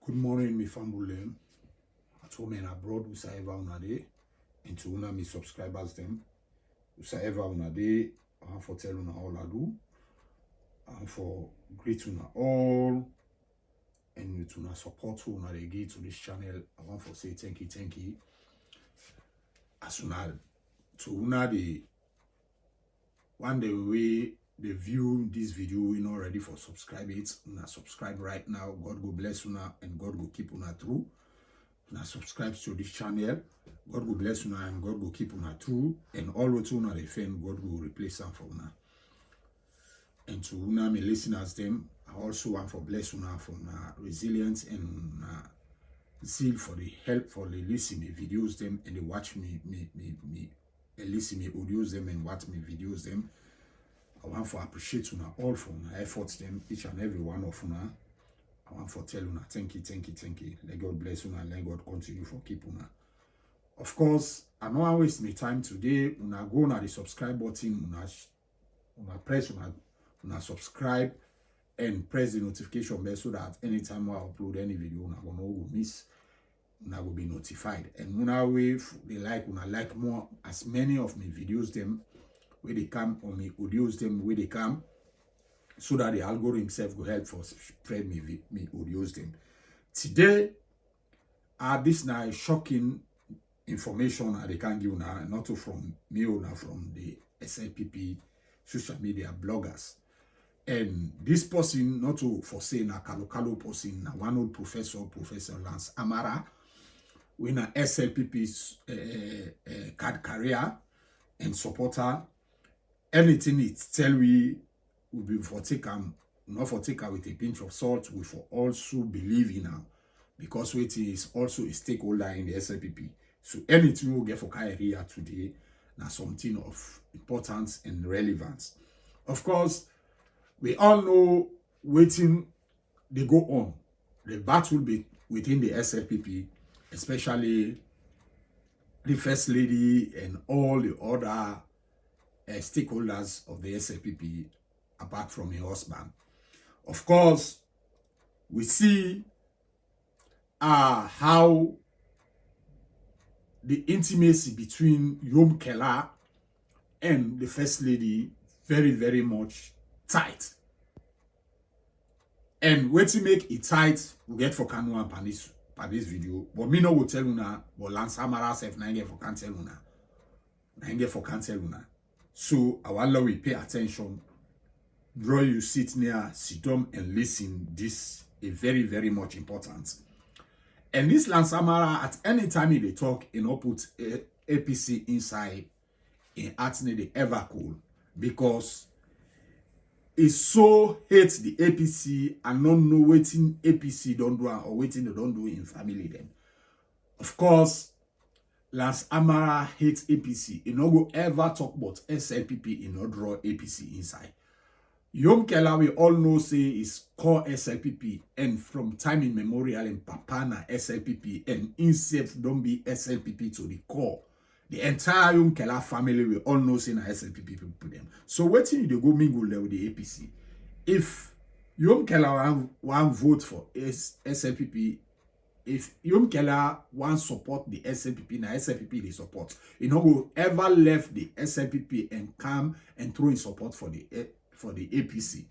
Good morning, my family. At home and abroad, whosoever una dey, and to una me subscribers them. Whosoever una dey, I want for tell una all I do. I want for greet una all, and with una support who una dey give to this channel. I want for say thank you. As una to una the one day we they view this video, we not ready for subscribe it. Una subscribe right now. God go bless una and God go keep una through. Una subscribe to this channel. God will bless una and God will keep una true. And all what una defend, God will replace them for una. And to una me listeners them, I also want for bless una for una resilience and zeal for the help for the listen me videos them and they watch me listen me audios them and watch me videos them. I want for appreciate una all for una efforts them, each and every one of una. I want for tell una thank you. Let God bless una and let God continue for keep una. Of course, I don't want waste my time today. Una go na the subscribe button, una press una subscribe and press the notification bell so that anytime I upload any video, una gonna go miss. Una will be notified. And una way they like more as many of my videos them where they come or me audios them where they come, so that the algorithm itself will help for spread me audios them. Today, this now shocking information they can give now, not from me or from the SLPP social media bloggers. And this person, not to for saying a Kalo person, na one old Professor Lance Amara, when a SLPP's card carrier and supporter, anything it tell we will be for take not for take with a pinch of salt. We for also believe in now because it is also a stakeholder in the SLPP. So anything we get for career today now something of importance and relevance. Of course, we all know waiting they go on. The battle be within the SLPP, especially the First Lady and all the other stakeholders of the SLPP apart from her husband. Of course, we see how the intimacy between Yumkela and the First Lady very much tight. And what to make it tight, we get for Kanu and Panis this video. But me no will tell una, but Lance Amara self na for can't tell una. Na for can't tell una. So our Lord will pay attention. Draw you sit near, sit down and listen. This is very much important. And this Lance Amara, at any time they talk, put APC inside in Atne the ever cool because it so hates the APC and don't know waiting APC don't do or waiting they don't do in family them. Of course, Lance Amara hates APC. He no go ever talk about SLPP. He no draw APC inside. Yumkela we all know say is core SLPP and from time immemorial in Papana SLPP and himself don't be SLPP to the core. The entire Yumkela family we all know say na SLPP people them. So waiting they go mingle there with the APC. If Yumkela want vote for SLPP, if Yumkela want support the SLPP, na SLPP they support. You know go ever left the SLPP and come and throw in support for the APC.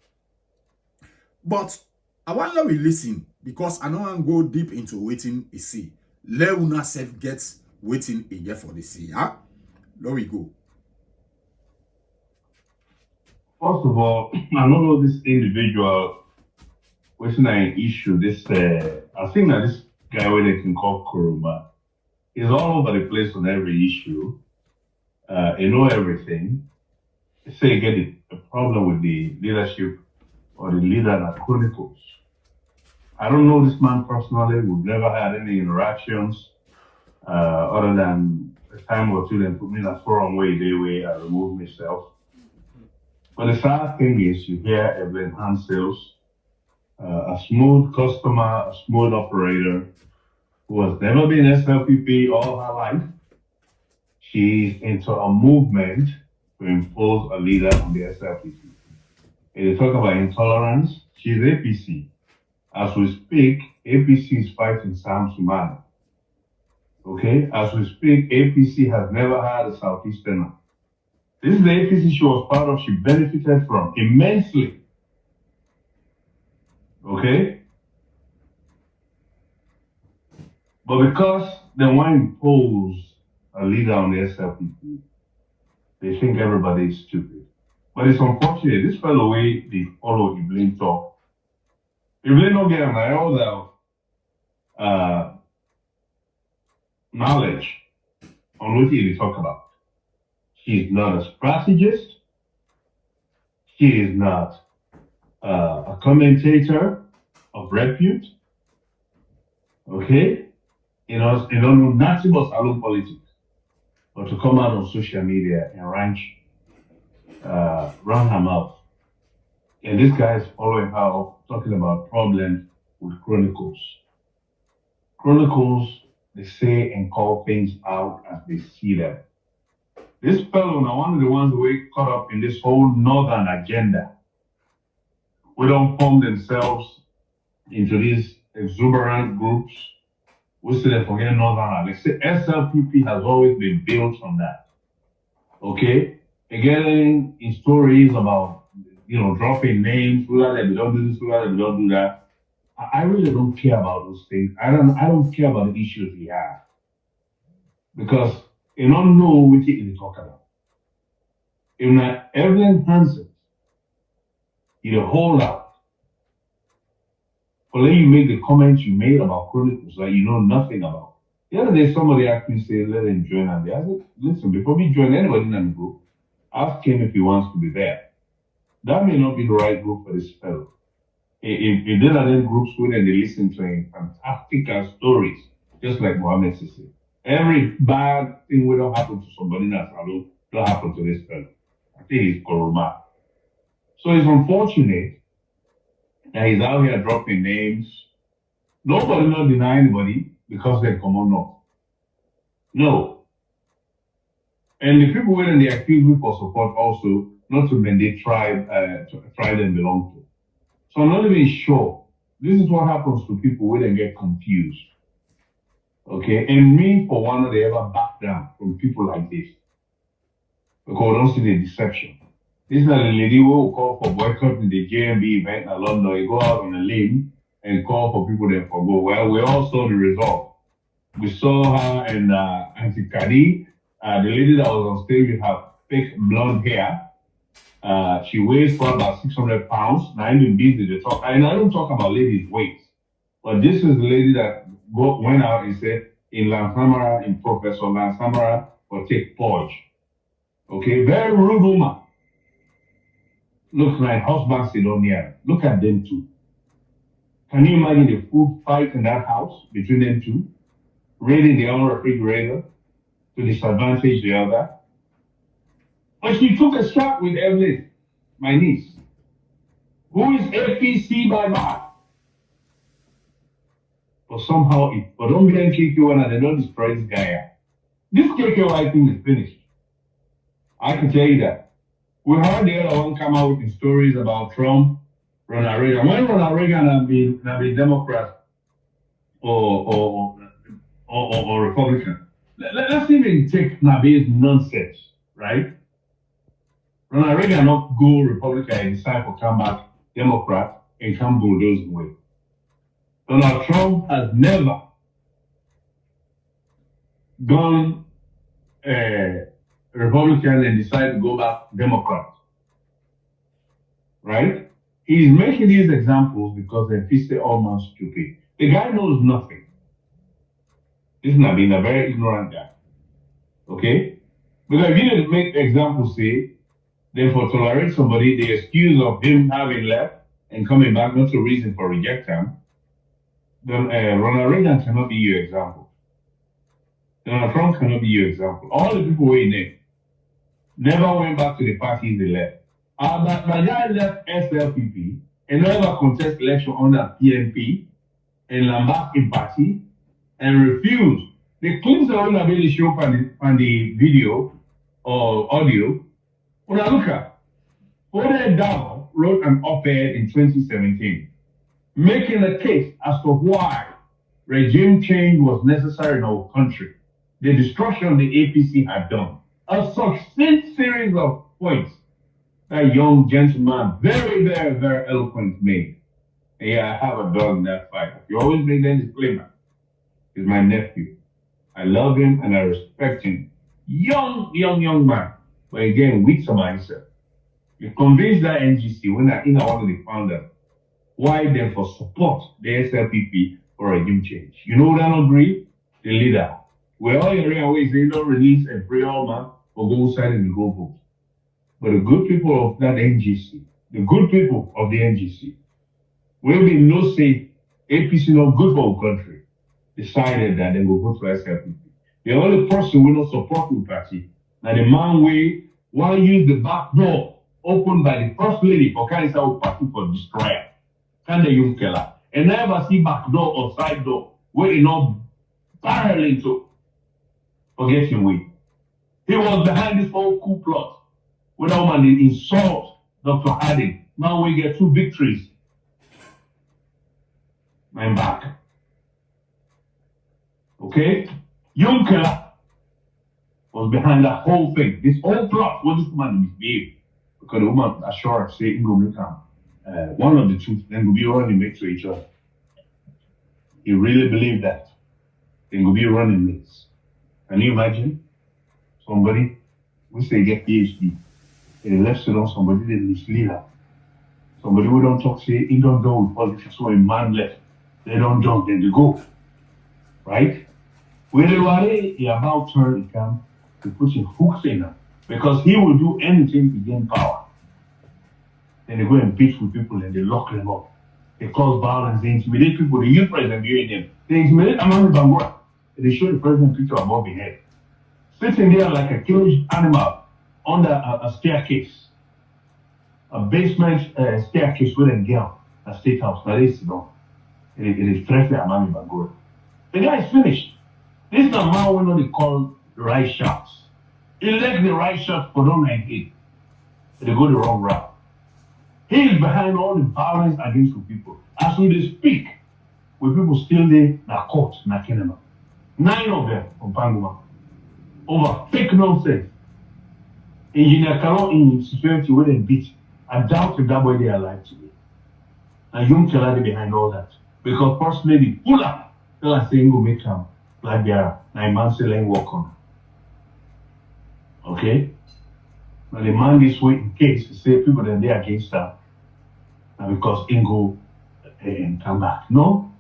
But I want to listen because I don't want to go deep into waiting a see. Let una self get waiting a year for the see. Huh? There we go. First of all, I don't know this individual waiting an issue. This I think that this guy where they can call Kuruma is all over the place on every issue. He know everything. Say get a problem with the leadership or the leader that chronicles. I don't know this man personally. We've never had any interactions other than a time or two. Then put me in a forum where I remove myself. But the sad thing is, you hear Evelyn Hansels, a smooth customer, a smooth operator, who has never been SLPP all her life. She's into a movement to impose a leader on the SLPP. And they talk about intolerance. She's APC. As we speak, APC is fighting Sam Sumana. Okay? As we speak, APC has never had a Southeasterner. This is the APC she was part of, she benefited from immensely. Okay? But because they want to impose a leader on the SLPP, they think everybody is stupid. But it's unfortunate. This fellow way they follow Evelyn talk. Evelyn don't get all the knowledge on what he talk about. She's not a strategist. She is not a commentator of repute. Okay? You don't know nothing about salon politics. But to come out on social media and run her mouth. And this guy is following her up, talking about problems with Chronicles. Chronicles, they say and call things out as they see them. This fellow, now one of the ones who are caught up in this whole northern agenda, we don't form themselves into these exuberant groups. We say they forget northern. They say SLPP has always been built on that. Okay? Again, in stories about, dropping names, we don't do this, we don't do that. I really don't care about those things. I don't care about the issues we have. Because you don't know what you talk about. If not Evelyn Hansen, you hold out. But then you make the comments you made about Chronicles that you know nothing about. The other day, somebody actually said, let him join. And I said, listen, before we join anybody in the group, ask him if he wants to be there. That may not be the right group for this fellow. If there are then groups where they listen to him, fantastic stories, just like Mohammed Sisi. Every bad thing will not happen to somebody in that salon, don't happen to this fellow. I think he's Koroma. So it's unfortunate that he's out here dropping names. Nobody not deny anybody because they come on up. No. And the people when they accuse me for support also, not to mandate tribe and belong to. So I'm not even sure. This is what happens to people when they get confused. Okay, and me for one, they ever back down from people like this. Because I don't see the deception. This is not a lady who will call for boycotting the JMB event in London. You go out on a limb and call for people that forgo. Well, we all saw the result. We saw her and Auntie Kadi, the lady that was on stage with her thick blonde hair. She weighs for about 600 pounds. Now I'm even busy to talk. And I don't talk about ladies' weight. But this is the lady that went out and said, in Lansamara, in Professor Lansamara, or take Podge. Okay, very rude woman. Looks like husband sit on here. Look at them two. Can you imagine the food fight in that house between them two? Raiding the own refrigerator to disadvantage the other. But she took a shot with Evelyn, my niece, who is APC by birth. But somehow, but don't be KKY and they don't destroy this guy. This KKY thing is finished. I can tell you that. We heard the other one come out with stories about Trump, Ronald Reagan. When Ronald Reagan had been Democrat or Republican, let's even take Nabi's nonsense, right? Ronald Reagan not go Republican and decide to come back Democrat and come bulldoze away. Donald Trump has never gone Republican and decided to go back Democrat. Right? He's making these examples because they're almost stupid. The guy knows nothing. This is not being a very ignorant guy. Okay? Because if you didn't make examples, say, then for tolerate somebody, the excuse of him having left and coming back, not a reason for reject him, then Ronald Reagan cannot be your example. Donald Trump cannot be your example. All the people who were in there never went back to the parties they left. But my guy left SLPP and never contest election under PNP and Lambert in party and refused. The clips are only available show on the video or audio. When I look at Oded Dow wrote an op-ed in 2017 making a case as to why regime change was necessary in our country. The destruction the APC had done. A succinct series of points that young gentleman, very, very, very eloquent made. And yeah, I have a dog in that fight. You always make that disclaimer. He's my nephew. I love him and I respect him. Young man. But again, with some mindset. You convince that NGC when I one of the founders, why they for support the SLPP for regime change. You know what I don't agree? The leader. We're all hearing away they don't release a prayer man or go outside and go vote. But the good people of that NGC, the good people of the NGC, will be no say APC not good for our country, decided that they will go to SLPP. The only person who will not support the party, now the man we want to use the back door opened by the First Lady for Kaisa party for destroyer. Can the Yumkela? And never see back door or side door where you not barrel into forget him way. He was behind this whole coup plot. When that woman did insult Dr. Harding. Now we get 2 victories. I'm back. Okay? Yumkela was behind that whole thing. This whole plot was this woman misbehaved. Because the woman assured say Ingo Mikam. One of the two, then will be running mates to each other. He really believed that. Then will be running mates. Can you imagine? Somebody, we say get PhD. And left it on somebody that is leader. Somebody who don't talk, say, he don't go with politics, so a man left. They don't jump, then they go. Right? Where they were, he about turn, he come, he puts his hooks in them. Because he will do anything to gain power. Then they go and beat with people and they lock them up. They cause violence, they intimidate people, they use president viewing them. They intimidate Amami Bangura. They show the president picture above his head. Sitting there like a caged animal under a staircase. A basement staircase with a girl, a state house. Now they sit down. It is threatening Amami Bangura. The guy is finished. This is a man when they call the right shots. Elect the right shots for 2019. They go the wrong route. He is behind all the violence against the people. As we speak, with people still there, in court, in Kenema. 9 of them from Panguma. Over fake nonsense. Engineer Kalo in security where they beat. I doubt if that boy they are alive today. And Yumkela behind all that. Because First Lady pull up, tell us saying go make him like they are 9 months selling work on. Okay? Now the man this way in case to say people that they are against her. And because Ingo and come back. No?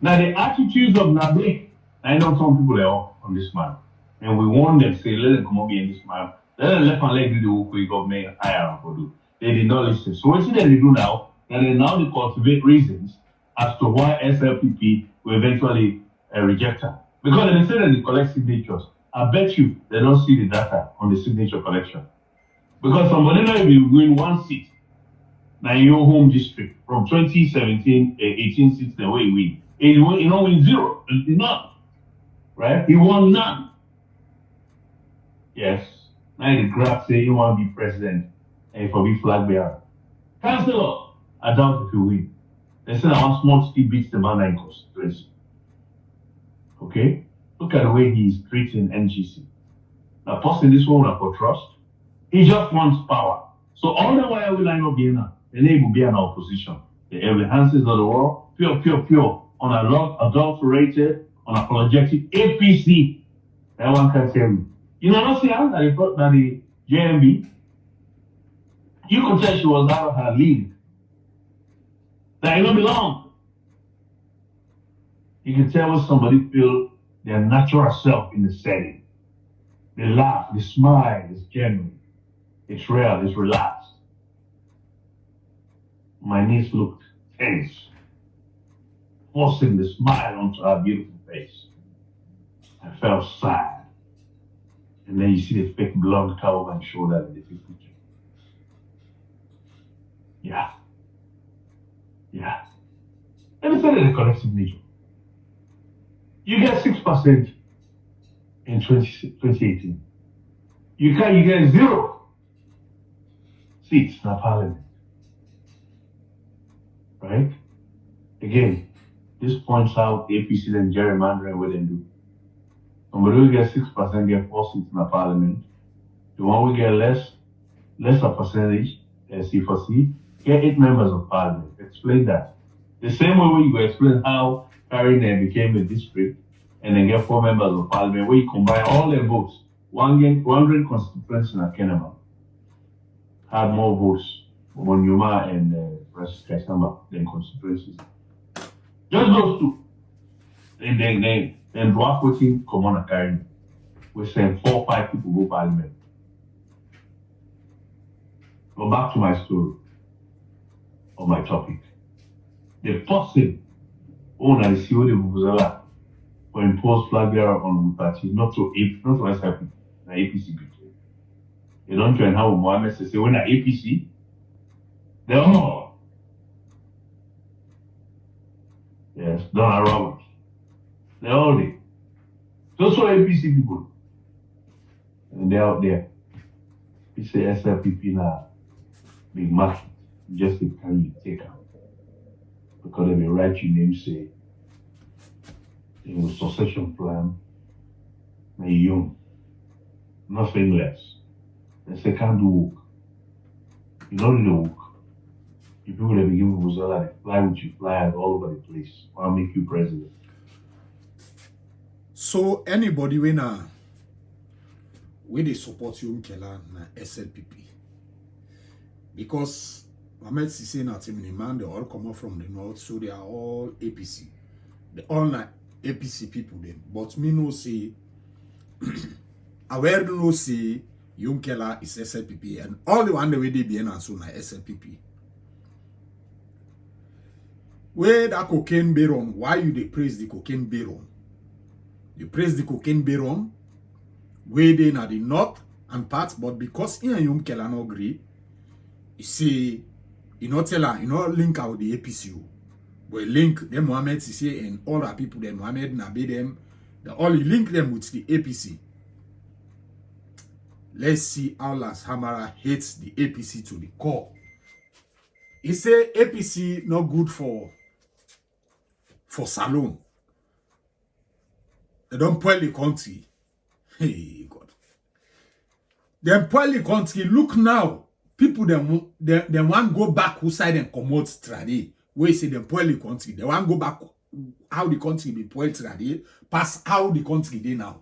Now the attitudes of Nabe, I know some people are on this man. And we warn them, say, let them come up here in this man. Let them left and leg do the work we government hire for do. They did not listen. So what they do now, and then now they cultivate reasons as to why SLPP will eventually reject her. Because they say that they collect signatures. I bet you they don't see the data on the signature collection. Because somebody now will win 1 seat. Now in your home district from 2017, 18 seats the way he win. He don't win 0. None. Right? He won none. Yes. Now the graph say he want to be president and for be flag bearer. Councillor, I doubt if he win. They say that one small city beats the man in constituency. Okay? Look at the way he's treating NGC. Now, posting this one for trust, he just wants power. So all the while we line up here now, the name will be an opposition. The enhances of the world, pure, unadulterated, unapologetic APC. That one can tell you. You know, not see how that the JMB, you could tell she was out of her league. That it don't belong. You can tell when somebody feel their natural self in the setting. They laugh, they smile, it's genuine. It's real, it's relaxed. My niece looked tense, forcing the smile onto her beautiful face. I felt sad. And then you see the fake blood come over my shoulder in the picture. Yeah. Let me tell you the correct signature. You get 6% in 2018. You get 0 seats in the parliament. Right? Again, this points out APC and gerrymandering what they do. Somebody will get 6%, get 4 seats in the parliament. The one will get lesser percentage, C4C, get 8 members of parliament. Explain that. The same way you go explain how Carine became a district and then get 4 members of parliament, where you combine all their votes. One green constituency in Akenema had more votes for Monyuma and Francis Kaisamba than constituencies. Just those two. And then draft voting come on a Carine. We send 4 or 5 people go parliament. Go back to my story or my topic. The person who na the CEO de Vuvuzela for imposed flag bearer on the party, not to SLPP, na APC. They don't join how Mohammed say when na APC, they all. Yes, Donald Roberts. They all there. Those are APC people. And they're out there. He say SLPP na big market. Just it can you take out. Because they will write your name, say, in the succession plan, na young, nothing less. They say, can't do work. You don't do the work. The people that begin with Uzala, they fly with you, fly all over the place. I'll make you president. So, anybody when they support Yumkela na SLPP. Because Mohamed Sisse and Timini man, they all come up from the north, so they are all APC. They all not APC people then. But me no say aware no say Yumkela is SLPP and all the one the way they be and so na SLPP. Where that cocaine baron, why you they praise the cocaine baron? You praise the cocaine baron, where they na the north and parts, but because in Yumkela no agree, you see, you not tell her, you not link out the APC. But link them Mohamed Sisse and all our people, them Mohamed Nabe them, they all link them with the APC. Let's see how Lance Hamara hates the APC to the core. He say APC not good for Salon. They don't spoil the country. Hey God. They spoil the country. Look now. People they want go back who side and commode trade. We say them spoil the country. They want go back how the country be spoil trade. Pass how the country they now.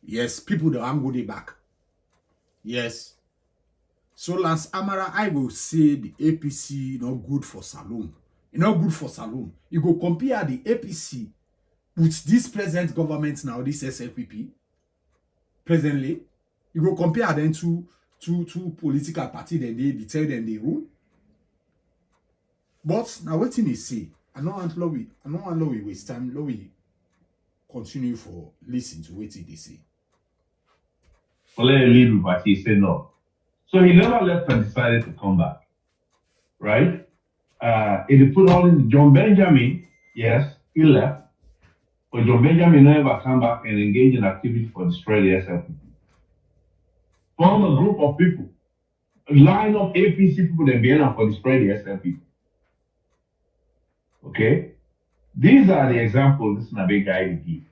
Yes, people they want go they back. Yes. So Lance Amara, I will say the APC not good for Salon. It's not good for Salon. You go compare the APC with this present government now, this SLPP, presently. You go compare them to two political parties, then they tell them they rule. But now what thing is say, I don't want to waste time. Let we continue for listen to what they say. Well, let lead with what he said no. So he never left and decided to come back. Right? He put all in John Benjamin, yes, he left. But John Benjamin never come back and engage in activity for destroy the SLPP. Form a group of people, line up APC people that be enough for destroy the SLPP. Okay? These are the examples this is a big guy to give.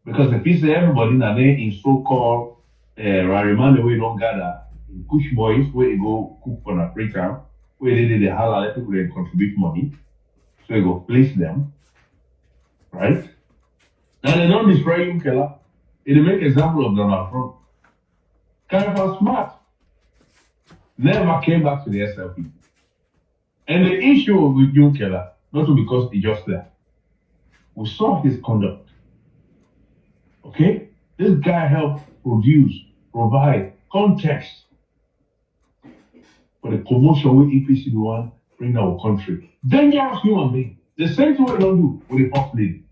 Because if you say everybody in so-called Rariman, the way don't gather, in push boys, where they go cook for Africa, where they did the halal, people they contribute money. So they go place them. Right? Now they don't destroy Yumkela. They make example of Donald Trump. Kind of smart. Never came back to the SLP. And the issue with Yumkela, not because he just left. We saw his conduct. Okay? This guy helped provide context for the commotion with APC one bring our country. Dangerous human being. The same thing we don't do with the First Lady.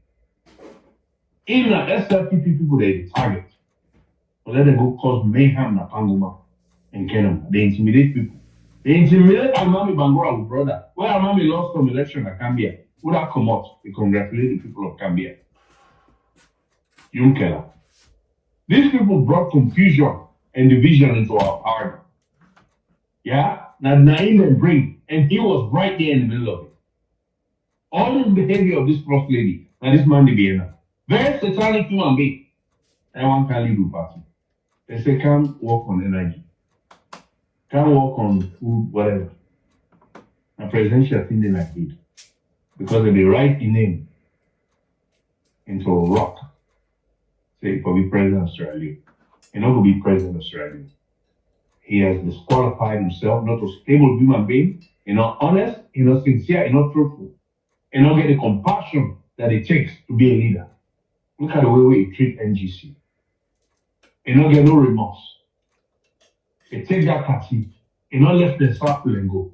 In the SLPP people, they target. But let them go cause mayhem na Panguma and Kenema. They intimidate people. They intimidate Almami Bangura with brother. Where Almami lost some election at Cambia, would have come out to congratulate the people of Cambia. Yumkela. These people brought confusion and division into our party. Yeah? Now Naim and bring, and he was right there in the middle of it. All this behavior of this First Lady, and this man, the Vienna, very satanic human being. And one can lead the party. They say, come work on energy, come work on food, whatever. And presidential thing like it. Because if they write the name into a rock, say, for be president of Australia, and not to be president of Australia. He has disqualified himself, not a stable human being, not honest, not sincere, not truthful, and not get the compassion that it takes to be a leader. Look at the way we treat NGC. And not get no remorse. It take that party, and not let them circle and go.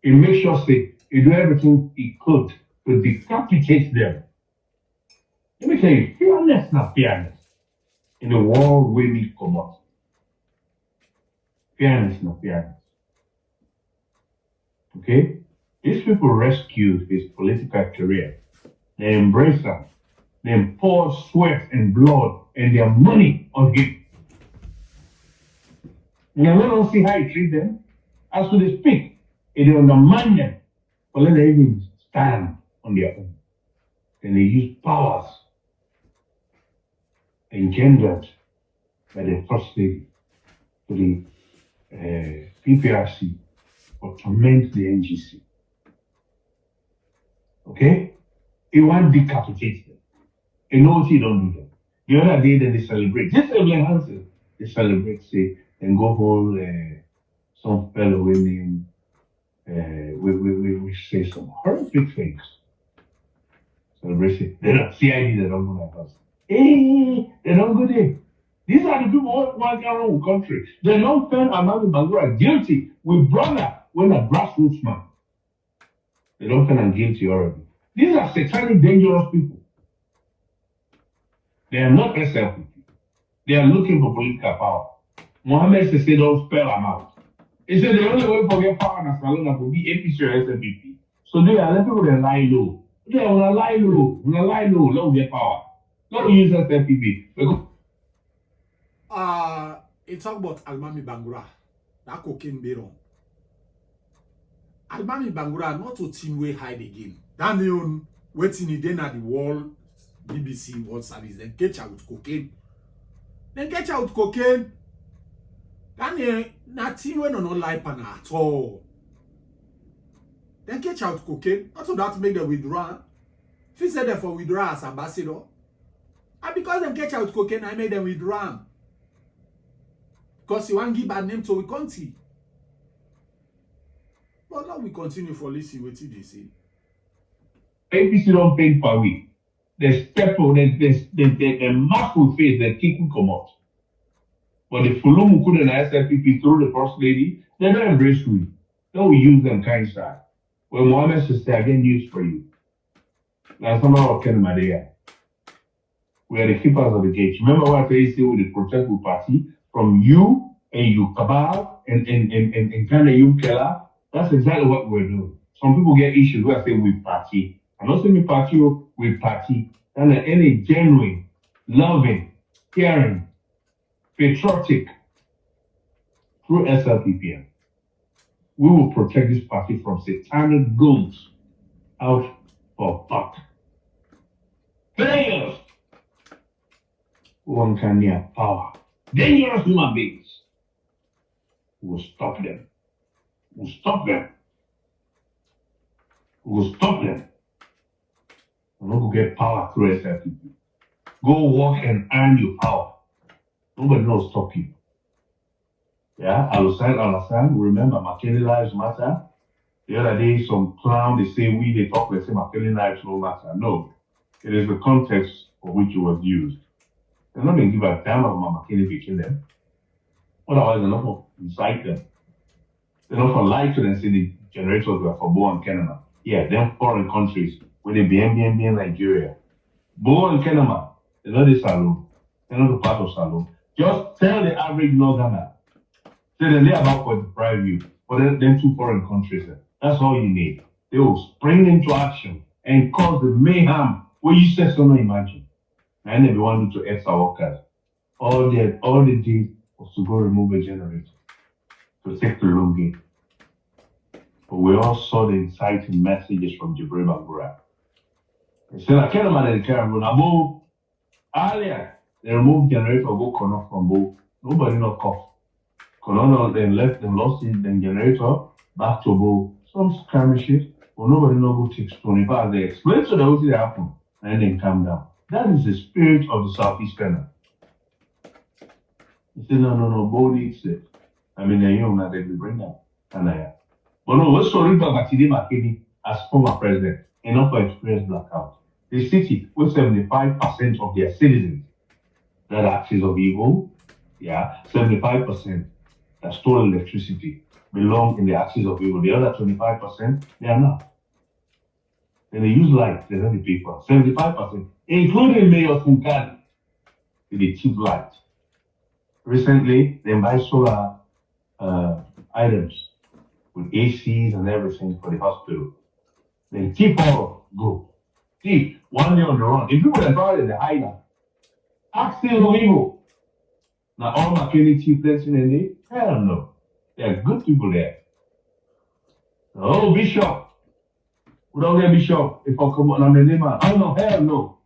It make sure say he do everything he could to decapitate them. Let me tell you, fearless not fearless. In the world we need come out. Fairness, not fairness. Okay? These people rescued his political career. They embraced him. They poured sweat and blood and their money on him. And I don't see how he treat them. As they speak, they undermine them. But let them even stand on their own. Then they use powers engendered by the First Lady to the PPRC or torment the NGC. Okay? He want to decapitate them. He knows he don't do that. The other day, then they celebrate. Just like they celebrate, say, and go hold some fellow women. We say some horrific things. Celebrate it. They're not CID, they don't go like us. Hey, they don't go there. These are the people who want their own country. They don't find Amami Bangura guilty with brother when a grassroots man. They don't find him guilty already. These are satanic, dangerous people. They are not SLPP. They are looking for political power. Mohammed said, don't spell them out. He said the only way for get power in Salona will be APC or SLPP. So they are letting people lie low. They are going to lie low. Let get power. Let use SLPP. It talk about Almami Bangura, that cocaine baron. Almami Bangura not to team way hide again. That neon waiting again at the wall, BBC World Service, then catch out cocaine. That na team when not lie pan at all. Then catch out cocaine. Not so that make them withdraw. If he said them for withdraw as ambassador. And because them catch out cocaine, I made them withdraw. Because you want to give bad name to the country. But now we continue for listening what they say. APC don't pay per week. They step on the muscle face, they kick will come out. But the Fulumuku and SLPP through the First Lady, they don't embrace we. They will use them kind side. When Mohammed says, I get news for you. Now, some of Kenemadia. We are the keepers of the gate. Remember what I say with the protect party? From you and you cabal and kind of Yumkela, that's exactly what we're doing. Some people get issues where I say we party. I'm not saying we party, we party. And any genuine, loving, caring, patriotic through SLPP, we will protect this party from satanic goons out for buck. Players who can near power. Dangerous human beings. We will stop them. We will stop them. We will stop them. And we will get power through SLPP. Go work and earn your power. Nobody will stop you. Yeah, Alassane, remember McKinney Lives Matter. The other day, some clown, they say they talk, they say McKinney Lives don't matter. No, it is the context for which it was used. They're not going to give a damn about McKinney to kill them. Otherwise, they're not going to incite them. They're not going to lie to them and say the generators were for Bo and Kenema. Yeah, them foreign countries, where they be in Nigeria. Bo and Kenema, they're not the Salon. They're not the part of Salon. Just tell the average Northerner. Say that they're about to deprive you. For them two foreign countries. That's all you need. They will spring into action and cause the mayhem where you say so not imagine. And everyone to ex our workers. All they did was to go remove a generator to take the loan gate. But we all saw the inciting messages from Jibril Bangura. They said, I can't imagine the camera. Now, earlier, they removed generator go connect from both. Nobody not cough. Colonel then left and lost it, then generator back to both. Some skirmishes, but nobody not go take stone. In fact, they explain to them what they happen, and then calm down. That is the spirit of the Southeasterner. He said, no, Bo needs it. I mean, you know, they will bring that. And but no, what's sorry about Batidi Makini as former president, enough for experience blackout. The city with 75% of their citizens that are axis of evil, 75% that stole electricity belong in the axis of evil. The other 25%, they are not. And they use light, they don't pay for 75%, including Mayor Funkani, they cheap light. Recently, they buy solar items with ACs and everything for the hospital. Then keep all go. See, one day on the run. If people are brought in the island, axis of evil. Now all my chief blessing in it, hell no. There are good people there. Oh, Bishop. We don't get Bishop. If I come on, I'm the name. Oh no, hell no.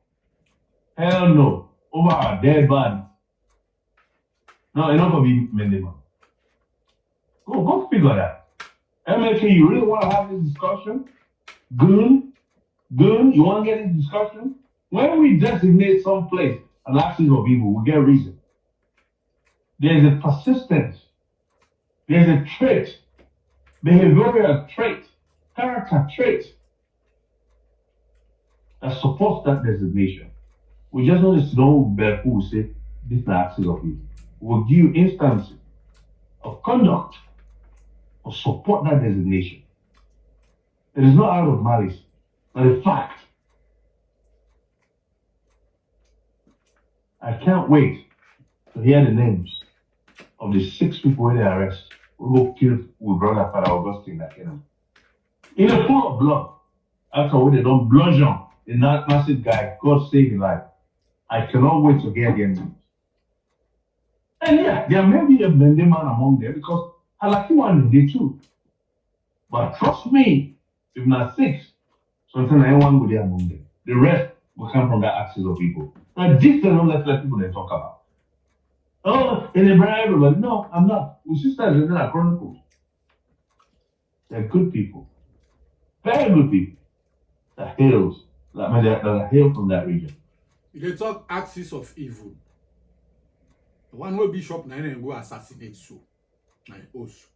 Hell no. Over our dead body. No, enough of you, Mendema. Go figure that. MLK, you really want to have this discussion? Goon, you want to get this discussion? When we designate some place an axis of evil, we get reason. There's a persistence. There's a trait, behavioral trait, character trait that supports that designation. We just want to know who will say this is the axis of evil. We'll give you instances of conduct or support that designation. It is not out of malice, but a fact. I can't wait to hear the names of the 6 people in the arrest who go kill with brother Father Augustine that in a pool of blood. After when they don't bludgeon the massive guy, God save his life. I cannot wait to hear their names. And there may be a blended man among them because I like you one day too. But trust me, if not 6, sometimes anyone will be among them. The rest will come from that axis of people. Now, this is not let people they talk about. Oh, in the brand, everybody. No, I'm not. We sisters in our chronicles. They're good people. Very good people. That hail from that region. They talk axis of evil. The one where Bishop Nine go assassinate so. Like us.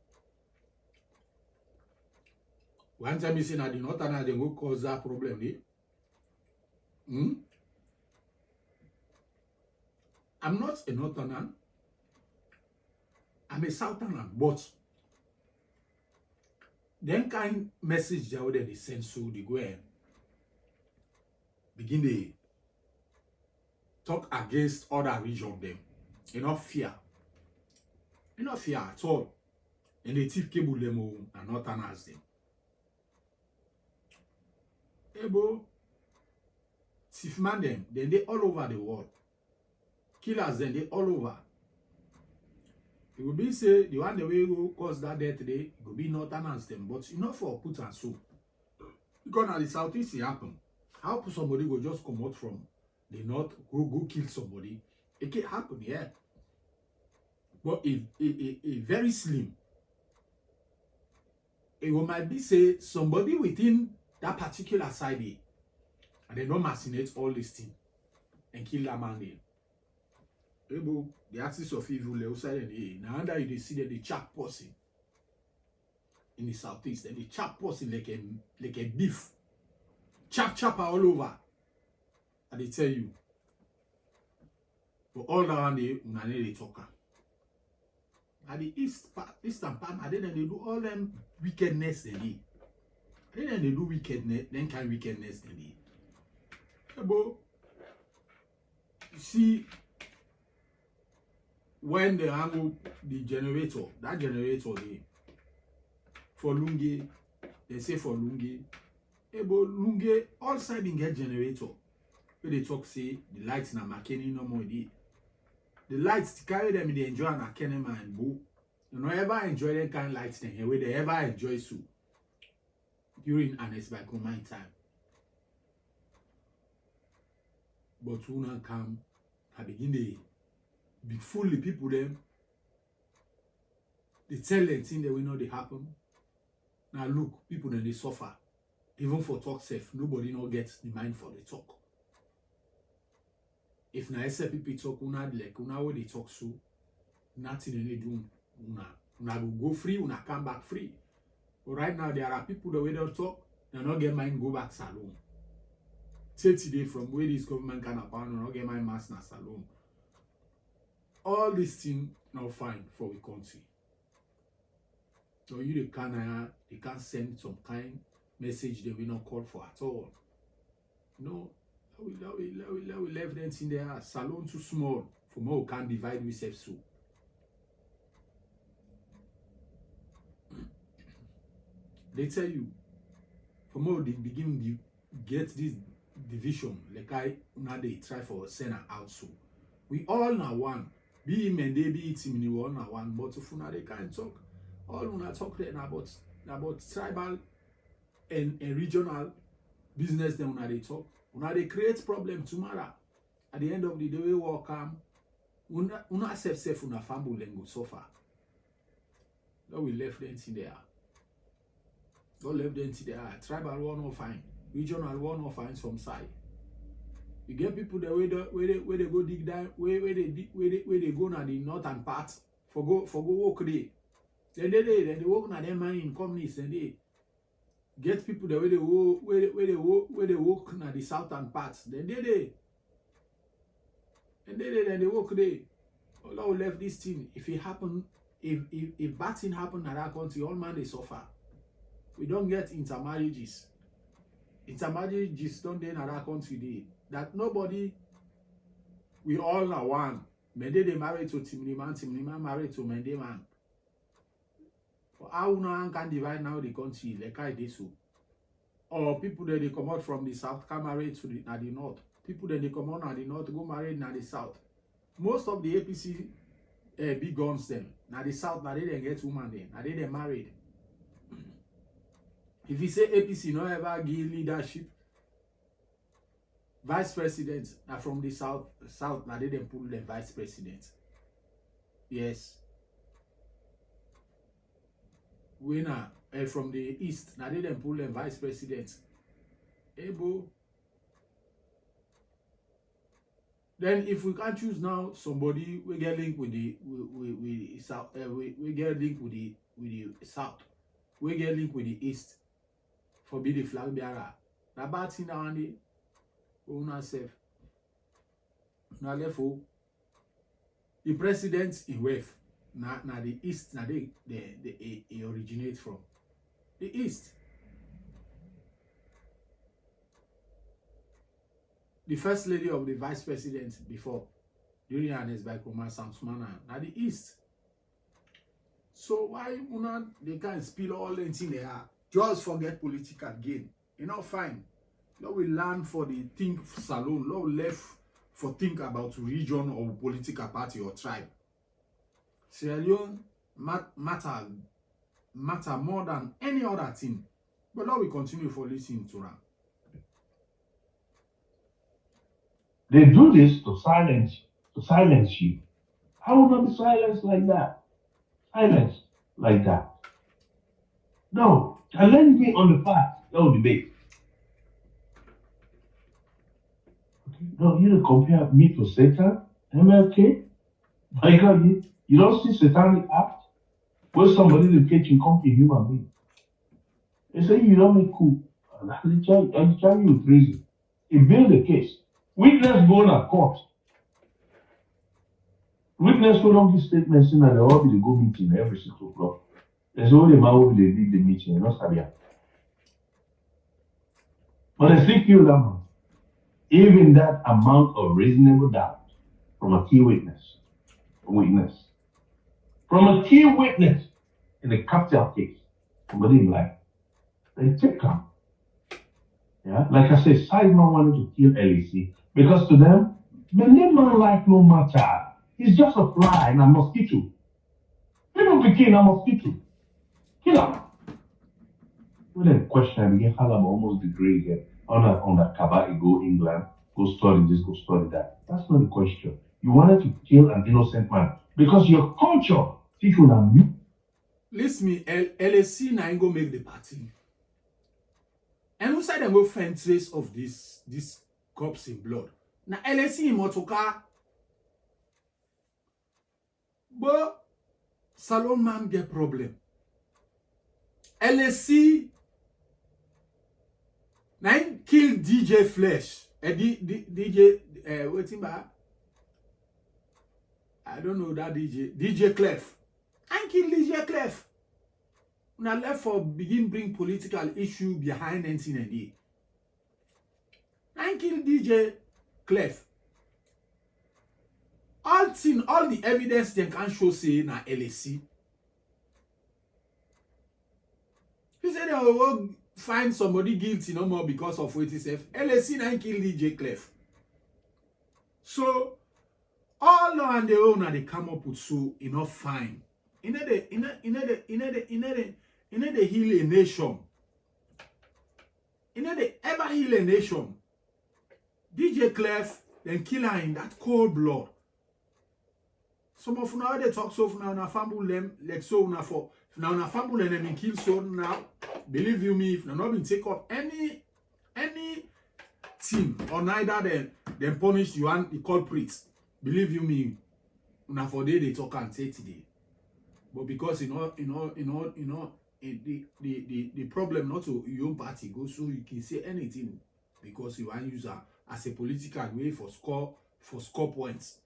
One time he said that the northern they go cause that problem. I'm not a northerner. I'm a southerner, but then kind message that they send so they go and begin to talk against other region them. Enough fear at all. And they thief cable them and northerners them. Ebo thief man them, then they all over the world. Killers then they all over. It will be say the one the way go cause that death today, it will be northerners them, but enough for put and so. Because now the southeast it happen. How could somebody go just come out from the north, go kill somebody? It can happen, yeah. But if very slim, it will might be say somebody within that particular side here, and they don't machinate all this thing and kill that man there. The axis of evil outside and here. Now under you they see that the chap person in the southeast, and the chap person like a beef. Chap all over. And they tell you. But all around there, they talk. At the eastern part, and then they do all them wickedness they do. Then they do wickedness, then kind wickedness they do. But you see, when they handle the generator, that generator they for Lunge, they say for Lunge. But Lunge all side in get generator. Where they talk say the lights na makeni no more dey. The lights carry them they enjoy and Kenema and Boo. You know ever enjoy that kind of lights then where they ever enjoy so. during Anes by my time. But when I come, I begin to be full the people them. They tell them things that we know they happen. Now look, people then they suffer. Even for talk safe, nobody not gets the mind for the talk. If na SLPP talk, una like una where they talk so, nothing they do. Una go free, una come back free. But right now there are people that we don't talk, they not get mind go back salon. Say today from where this government can appoint, not get my mass na salon. All these things now fine for we country. So you they can't send some kind message they will not call for at all. No, we left them in there. Salon too small for more we can divide ourselves so. They tell you for more they begin to get this division like now they try for Senna out so. We all now one. Be him and they be it him, we all now one. But if now they can't talk, all when I talk then about tribal and regional business then when they talk. When they create problem tomorrow, at the end of the day we walk una self una family and go suffer. Now we left them in there. Don't left them in there. Tribal one or fine, regional one or fine some side. You get people that where they go dig down, where they go na the northern part for go walk there. Then they walk na them mine in companies and they get people that where they walk na the southern parts. Then they walk there. Allah left this thing. If it happen, if bad thing happen in that country, all man they suffer. We don't get intermarriages. Intermarriages don't dey in that country dey. That nobody, we all are one. Mende they married to Timni man married to Mende man. For how no can divide now the country like I did so. Or people that they come out from the south can marry to the north. People that they come out at the north go marry in the south. Most of the APC big guns them. Now the south, now they get woman then. Now they married. If you say APC no ever give leadership, vice president now from the south now they pull the vice president. Yes. Winner from the east now they pull the vice president. Able. Then if we can't choose now somebody we get linked with the south we get linked with the south. We get linked with the east. For be the flag bearer. Na bad thing now and own self. Now therefore the president in West na the east na they originate from. The east. The first lady of the vice president before during Anes by Command Samsumana na the east. So why una they can spill all the thing they are? Just forget political gain. You know, fine. Now we learn for the think salon. Now left for think about region or political party or tribe. Sierra Leone matter more than any other thing. But now we continue for listening to them. They do this to silence you. How will not be silenced like that? Silence like that. No. Challenge me on the fact. No debate. Okay. No, you don't compare me to Satan, MLK. My God, you don't see satanic act where somebody will catch and come to a human being. They say you don't make coup. I'll charge you with treason. He build a case. Witness go to court. Witness who don't give statements in that they all be the go meeting every 6 o'clock. There's only a man who will lead the meeting, you know, Sabia. But I still kill that man. Even that amount of reasonable doubt from a key witness. From a key witness in a capital case, somebody in life, they take him. Yeah, like I said, Simon wanted to kill LEC because to them, the name like no matter. He's just a fly and a mosquito. People became a mosquito. Kill him. When I question, I begin Halab almost degree again. On that Kaba, go England, go study this, go study that. That's not the question. You wanted to kill an innocent man because your culture teach you that. Listen me, LSC na go make the party. And who said them go find trace of this corpse in blood? Na LSC in motoka. But Salon man get problem. LSC na kill DJ Flesh. DJ waiting back. I don't know that DJ Clef. And kill DJ Clef. Una left for begin bring political issue behind anything and day. And kill DJ Clef. All the evidence they can show say na LSC. He said they will find somebody guilty no more because of what he said. LSC na kill DJ Clef. So all on their own they come up with so enough fine. In the heal a nation. In the ever heal a nation. DJ Clef then kill her in that cold blood. Some of now they talk so now na famble them like so now for now na famble and them kill so now. Believe you me, if now not been take up any team or neither them punish you and the culprits. Believe you me, now for day they talk and say today. But because the problem not to your own party go so you can say anything because you want use her as a political way for score points.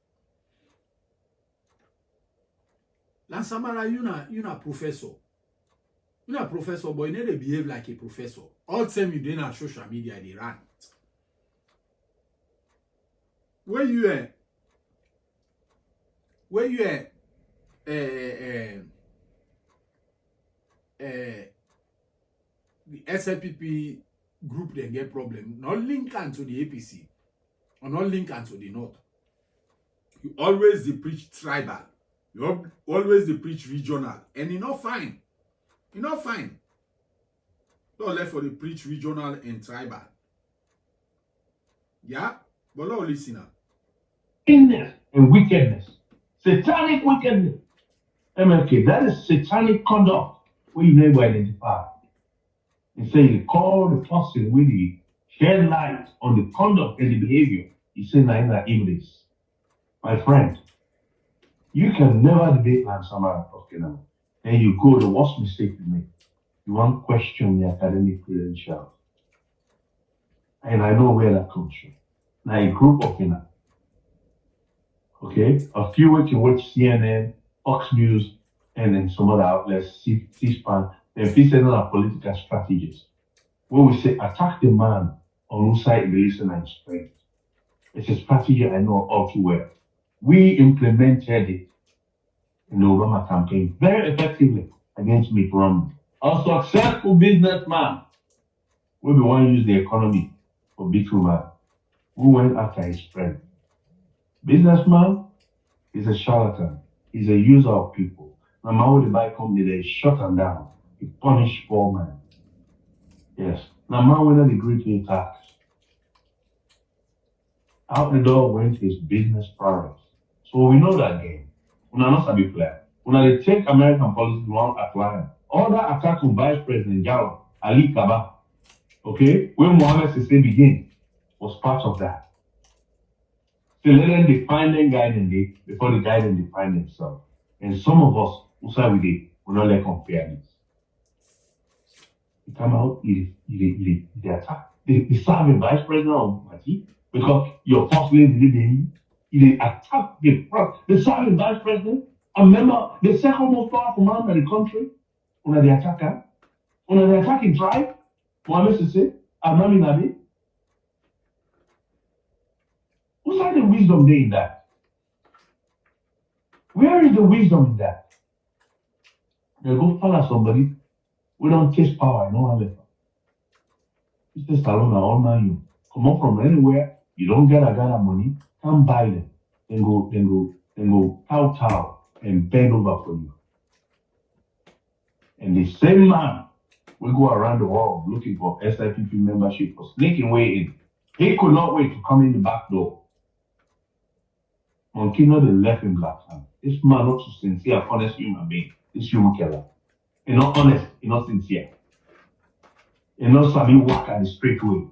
Lansamara, you na professor. You na professor, but you need to behave like a professor. All the time you do on social media, they rant. Where you at? The SLPP group they get problem. Not link to the APC. Or not link to the North. You always they preach tribal. You always they preach regional. And you're not fine. You're not fine. Don't left for the preach regional and tribal. Yeah? But now listen now. Wickedness and wickedness. Satanic wickedness. MLK, that is satanic conduct where you never identify. And say you call the person with the shed light on the conduct and the behavior. You say na Iblis. My friend, you can never debate like somebody talking now. Then you go the worst mistake you make. You want to question the academic credentials. And I know where that comes from. Now a group of okay, a few weeks in which CNN, Fox News, and then some other outlets, C-SPAN, and featured on our political strategies. When we say attack the man on whose side the listener is strength. It's a strategy I know all too well. We implemented it in the Obama campaign very effectively against Mitt Romney. A successful businessman will be one use the economy for big man who went after his friend. Businessman is a charlatan. He's a user of people. Now, man with the bike company, they shut him down. He punished poor man. Yes. Now, man will not agree to pay tax. Out the door went his business priorities. So we know that game. We are not a big player. When they take American policy, we want to apply. All that attack on Vice President Jalo, Ali Kaba, okay, when Mohammed Sisse began, was part of that. So let them define them, guide them before the guide them define themselves. And some of us, who say we did, will not let compare this. He come out, he attack. They serve the Vice President of Mati because your first lady did he attack the serve the Vice President. And remember, the second most powerful man in the country, when they attack her, when they attacking tribe, Mohammed Sisse, Amami Nabi. Who's like the wisdom there in that? Where is the wisdom in that? They go follow somebody. We don't taste power, I know how to. Mr. Stallone, all man you. Come up from anywhere, you don't get a gun of money, come buy them. Then go kowtow and bend over for you. And the same man We go around the world looking for SLPP membership for sneaking way in. He could not wait to come in the back door. Monkino they left him black hand. This man not so sincere, honest human being. This Yumkela. He's not honest, he's not sincere. He's not something walk at the straight way.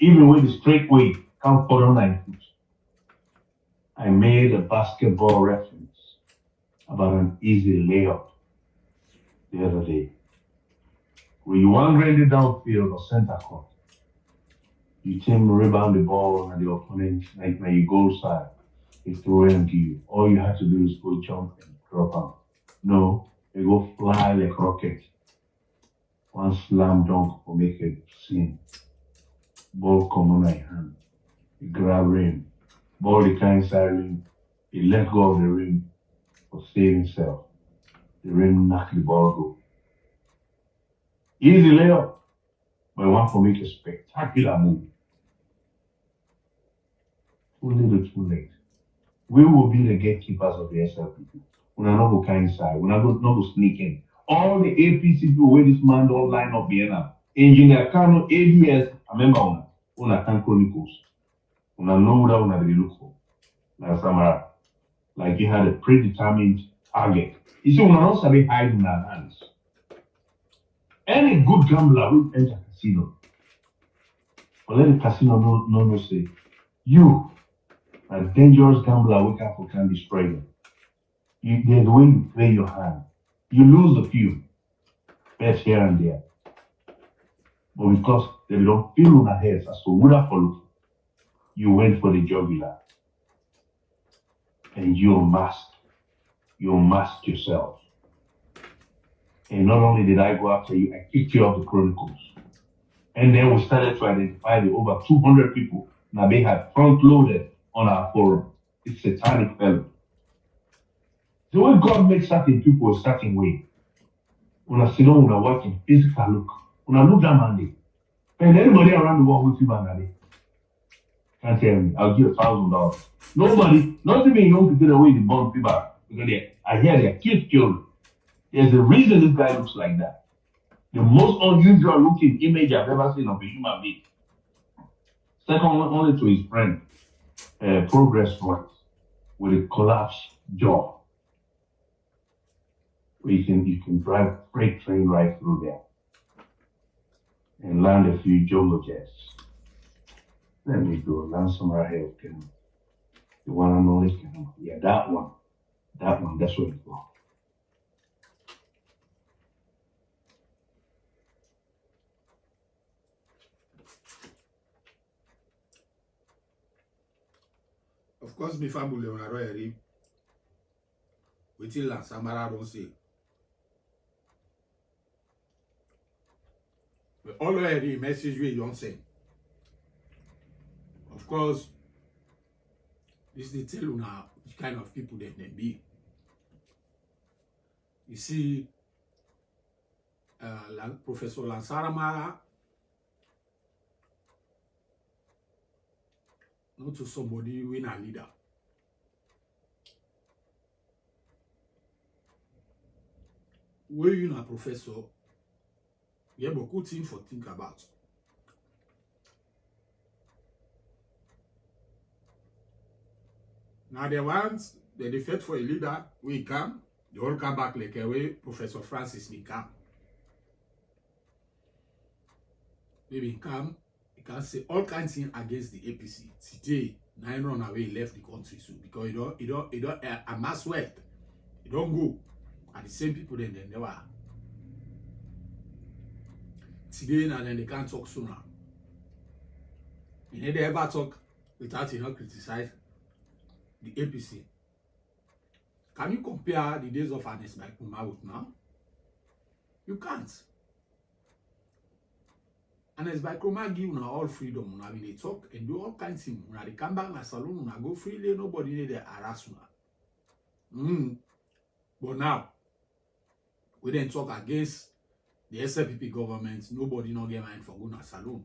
Even with the straight way, can't follow 9 foot. I made a basketball reference about an easy layup the other day. When you want ready downfield or center court, you team rebound the ball and the opponent, like when you go side, they throw it and give you. All you have to do is go jump and drop out. No, they go fly like rocket. One slam dunk will make it scene. Ball come on my hand. You grab rim. Ball the kind inside rim. You let go of the rim for saving self. The rim knock the ball go. Easy layup. But I want to make a spectacular move. Too little, too late. We will be the gatekeepers of the SLPP. We're not go kind side. We're not go sneak in. All the APC people where this man don't line up here now. Engineer Kano, ADS, I remember una can chronicles. Una know that una really look for. Like Samara. Like you had a predetermined target. You see, una not sabi hide in our hands. Any good gambler will enter casino. But let the casino no say, you, a dangerous gambler, wake up for can destroy you. There's the way you play your hand. You lose a few bets here and there. But because they don't feel on their heads as to what I follow, you went for the jugular. And you masked yourself. And not only did I go after you, I kicked you off the chronicles. And then we started to identify the over 200 people that they had front-loaded on our forum. It's satanic fellow. The way God makes certain people a certain way. When I sit down, when I watch in physical look, when I look down on it, and anybody around the world will see my can't tell me, I'll give $1,000. Nobody, not even young people away the bomb people. Because I hear they're killed. There's a reason this guy looks like that. The most unusual looking image I've ever seen of a human being. Second one only to his friend, Progress Royce, with a collapsed jaw. Where you can drive a freight train right through there and land a few jumbo jets. Let me go land somewhere here. The one and only can. Yeah, that one, that's where it goes. Of course, my family are already waiting la Samara don't say. But already message we don't say. Of course, this is tell you now which kind of people they be. You see, Professor Lansaramara, not to somebody win a leader. Where you a professor, you have a good thing for think about. Now they want the defect for a leader, we come, they all come back like a way Professor Francis may come. Maybe come, he can say all kinds of things against the APC. Today, 9 run away left the country so because he don't amass wealth. He don't go. And the same people then they were. Today now then they can't talk sooner. They never ever talk without not criticize the APC. Can you compare the days of Ernest Baikuma with now? You can't. Ernest Baikuma give una all freedom. Una will talk and do all kinds of things. Una they come back na salon, una go freely, nobody need to harass una. But now, we then talk against the SLPP government, nobody not get mind for going to salon.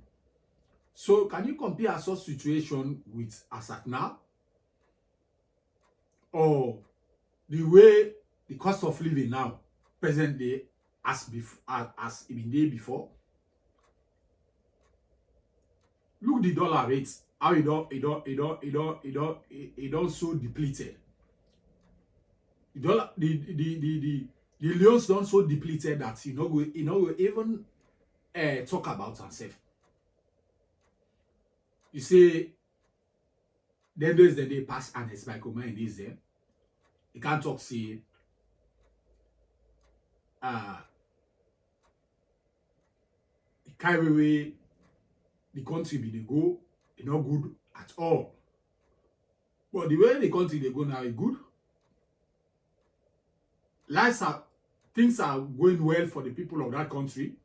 So can you compare such situation with Asat now? Or the way the cost of living now, present day, as it been there before. Look the dollar rates, how it don't so depleted. The dollar, the loans don't so depleted that we even talk about ourselves. You say then there's the day pass and it's my command is there. You can't talk say the carry away the country be they go, it's not good at all. But the way the country they go now is good. Things are going well for the people of that country.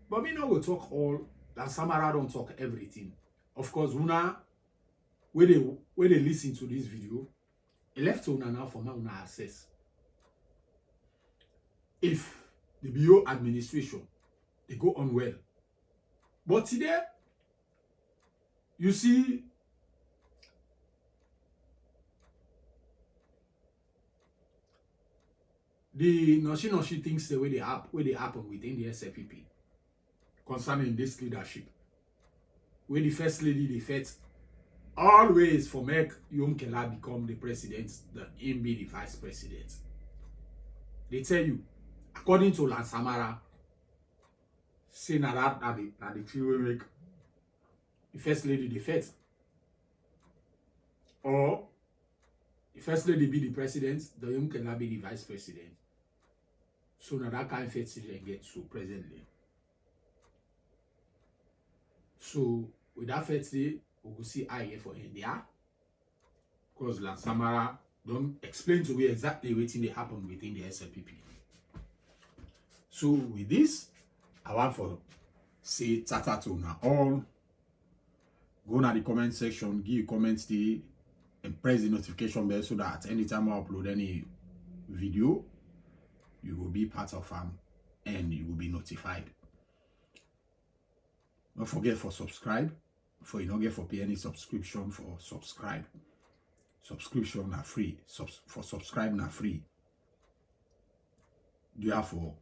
But me now will talk all, and Samara don't talk everything. Of course, Una, when they listen to this video, it left to Una now for my Una access. If the Bio administration, they go on well. But today, you see, the Noshi things the way they happen within the SLPP concerning this leadership. Where the First Lady they fight always for make Yumkela become the president, him be the vice president. They tell you, according to Lansamara, say that the thing will make the First Lady the fight. Or the First Lady be the president, the Yumkela be the vice president. So now that kind of fight they get to presently. So with that fight day, we will see I for India. Because Lansamara don't explain to me exactly what they happen within the SLPP. So with this, I want for say tata to now all. Go na the comment section, give your comments there, and press the notification bell so that anytime I upload any video, you will be part of them and you will be notified. Don't forget for subscribe. For you don't get for pay any subscription for subscribe. Subscription are free. For subscribe na free. Therefore,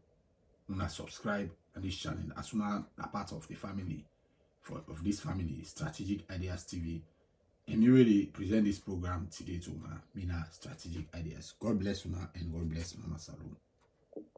when I subscribe on this channel, as soon as a part of the family, of this family, Strategic Ideas TV, and you really present this program today to Mina Strategic Ideas. God bless Una and God bless Mama Salon.